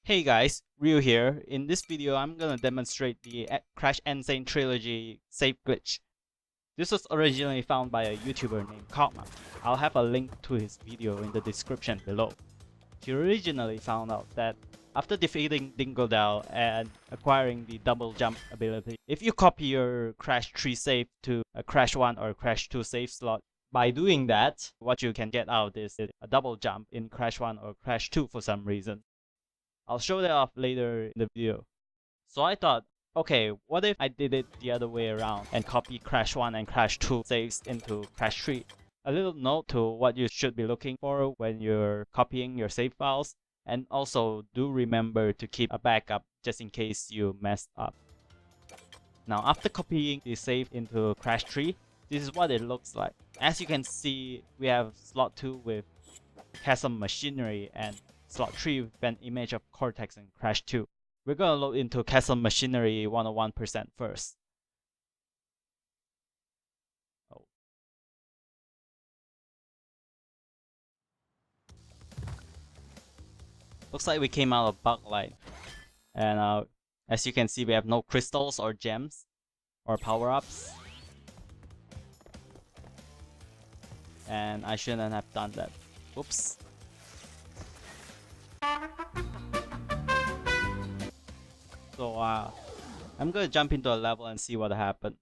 Hey guys, Ryu here. In this video, I'm gonna demonstrate the Crash n.sane trilogy save glitch. This was originally found by a YouTuber named Cogmonkey. I'll have a link to his video in the description below. He originally found out that after defeating Dingodile and acquiring the double jump ability, if you copy your Crash 3 save to a Crash 1 or Crash 2 save slot, by doing that, what you can get out is a double jump in Crash 1 or Crash 2 for some reason. I'll show that off later in the video. So I thought, okay, what if I did it the other way around and copy Crash 1 and Crash 2 saves into Crash 3? A little note to what you should be looking for when you're copying your save files, and also do remember to keep a backup just in case you messed up. Now after copying the save into Crash 3, this is what it looks like. As you can see, we have slot 2 with Chasm Machinery and slot 3 with an image of Cortex and Crash 2. We're gonna load into Chasm Machinery 101% first. Oh. Looks like we came out of bug light. And as you can see, we have no crystals or gems or power-ups. And I shouldn't have done that. Oops. So I'm gonna jump into a level and see what happens.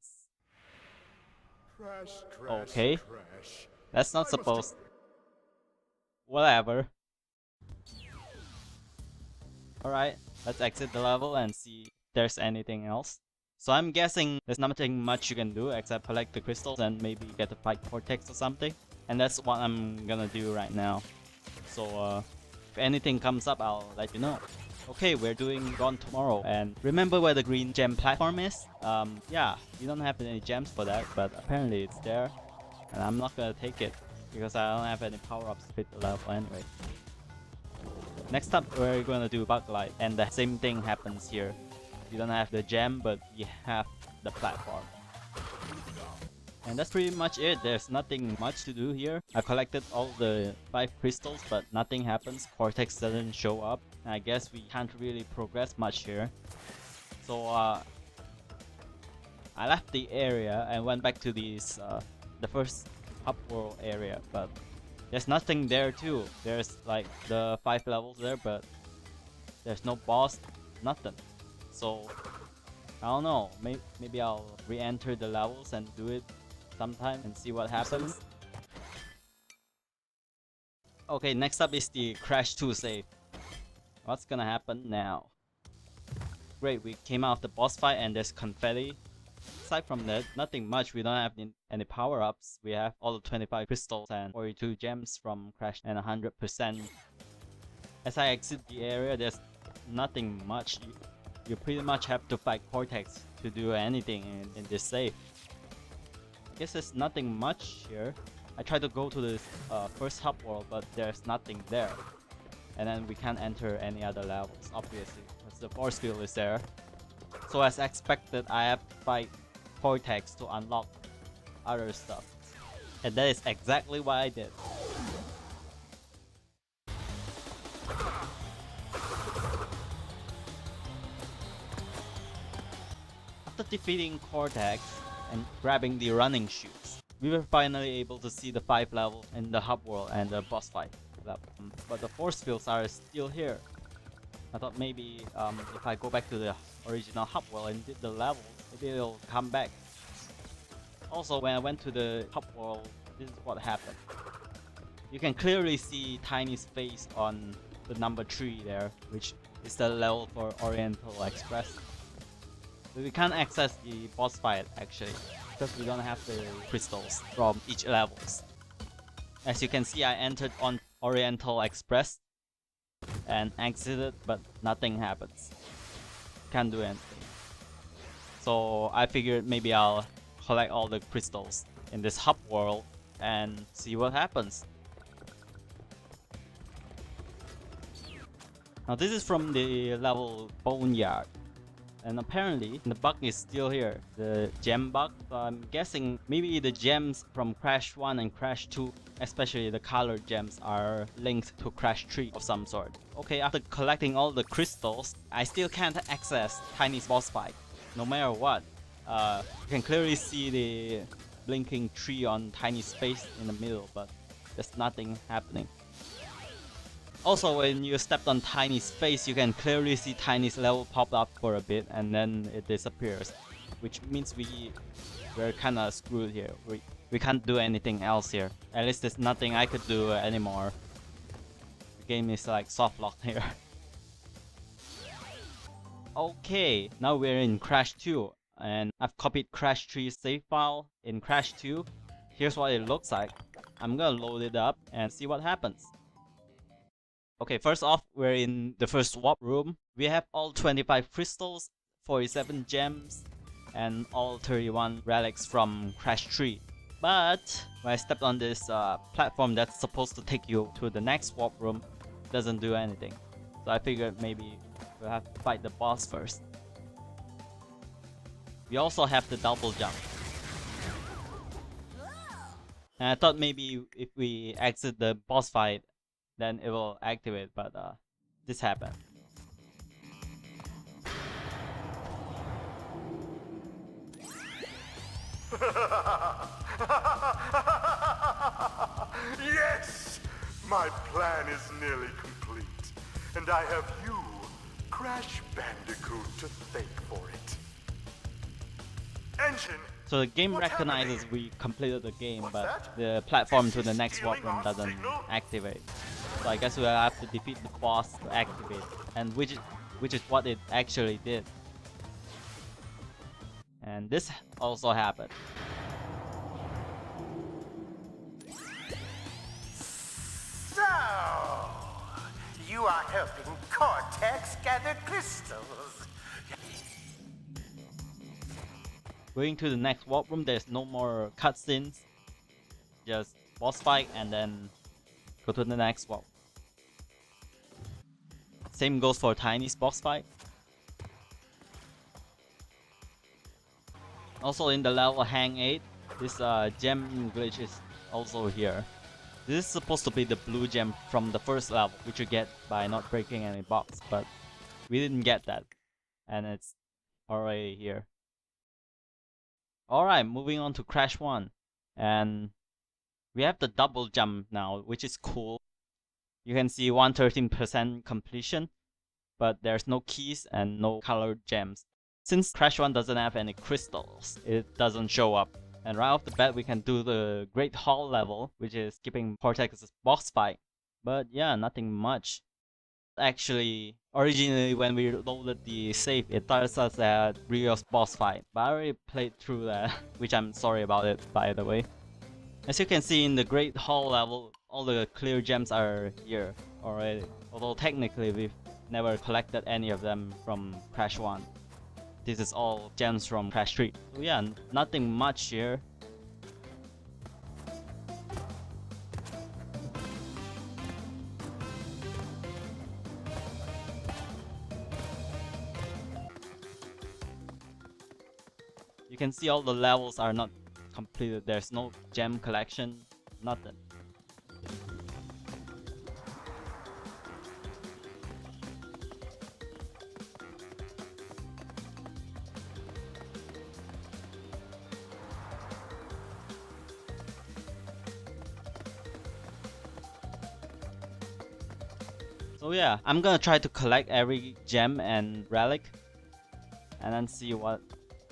Okay, that's not supposed. Whatever. Alright, let's exit the level and see if there's anything else. So I'm guessing there's nothing much you can do except collect the crystals and maybe get to fight Cortex or something. And that's what I'm gonna do right now. So if anything comes up, I'll let you know. Okay, we're doing Gone Tomorrow, and remember where the green gem platform is? Yeah, we don't have any gems for that, but apparently it's there, and I'm not gonna take it because I don't have any power-ups to fit the level anyway. Next up, we're gonna do Bug Light, and the same thing happens here. You don't have the gem, but you have the platform. And that's pretty much it. There's nothing much to do here. I collected all the 5 crystals, but nothing happens. Cortex doesn't show up. I guess we can't really progress much here. So I left the area and went back to the first hub world area, but there's nothing there too. There's like the 5 levels there, but there's no boss, nothing. So I don't know. Maybe I'll re-enter the levels and do it sometime and see what happens. Okay, next up is the Crash 2 save. What's gonna happen now? Great, we came out of the boss fight and there's confetti. Aside from that, nothing much. We don't have any power-ups. We have all the 25 crystals and 42 gems from Crash and 100%. As I exit the area, there's nothing much. You pretty much have to fight Cortex to do anything in this save. I guess there's nothing much here. I tried to go to the first hub world, but there's nothing there. And then we can't enter any other levels, obviously, because the force field is there. So as expected, I have to fight Cortex to unlock other stuff. And that is exactly what I did. After defeating Cortex and grabbing the running shoes, we were finally able to see the 5 levels in the hub world and the boss fight level. But the force fields are still here. I thought maybe if I go back to the original hub world and did the levels, maybe it'll come back. Also, when I went to the hub world, this is what happened. You can clearly see Tiny's face on the number 3 there, which is the level for Oriental Express. But we can't access the boss fight actually, because we don't have the crystals from each levels. As you can see, I entered on Oriental Express and exited, but nothing happens. Can't do anything. So I figured maybe I'll collect all the crystals in this hub world and see what happens. Now this is from the level Boneyard. And apparently the bug is still here, the gem bug. So I'm guessing maybe the gems from Crash 1 and Crash 2, especially the colored gems, are linked to Crash 3 of some sort. Okay, after collecting all the crystals, I still can't access Tiny's boss fight, no matter what. You can clearly see the blinking tree on Tiny's face in the middle, but there's nothing happening. Also, when you stepped on Tiny's face, you can clearly see Tiny's level pop up for a bit and then it disappears, which means we're kinda screwed here. We can't do anything else here. At least there's nothing I could do anymore. The game is like soft locked here. Okay, now we're in Crash 2, and I've copied Crash 3's save file in Crash 2. Here's what it looks like. I'm gonna load it up and see what happens. Okay, first off, we're in the first swap room. We have all 25 crystals, 47 gems, and all 31 relics from Crash 3. But when I stepped on this platform that's supposed to take you to the next swap room, it doesn't do anything. So I figured maybe we'll have to fight the boss first. We also have the double jump. And I thought maybe if we exit the boss fight, then it will activate, but this happened. Yes! My plan is nearly complete, and I have you, Crash Bandicoot, to thank for it. Engine! So the game recognizes we completed the game, but the platform to the next swap room doesn't activate. So I guess we'll have to defeat the boss to activate, and which is what it actually did. And this also happened. So, you are helping Cortex gather crystals. Going to the next swap room, there's no more cutscenes. Just boss fight and then go to the next swap. Same goes for Tiny's boss fight. Also in the level Hang 8, this gem glitch is also here. This is supposed to be the blue gem from the first level, which you get by not breaking any box, but we didn't get that, and it's already here. Alright, moving on to Crash 1, and we have the double jump now, which is cool. You can see 113% completion, but there's no keys and no colored gems. Since Crash 1 doesn't have any crystals, it doesn't show up. And right off the bat, we can do the Great Hall level, which is skipping Cortex's boss fight. But yeah, nothing much. Actually, originally when we loaded the save, it tells us that Rio's boss fight, but I already played through that, which I'm sorry about it, by the way. As you can see in the Great Hall level, all the clear gems are here already, although technically we've never collected any of them from Crash 1. This is all gems from Crash 3. So yeah, nothing much here. You can see all the levels are not completed. There's no gem collection, nothing. So yeah, I'm gonna try to collect every gem and relic and then see what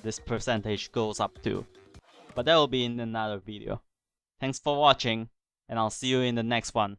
this percentage goes up to. But that will be in another video. Thanks for watching, and I'll see you in the next one.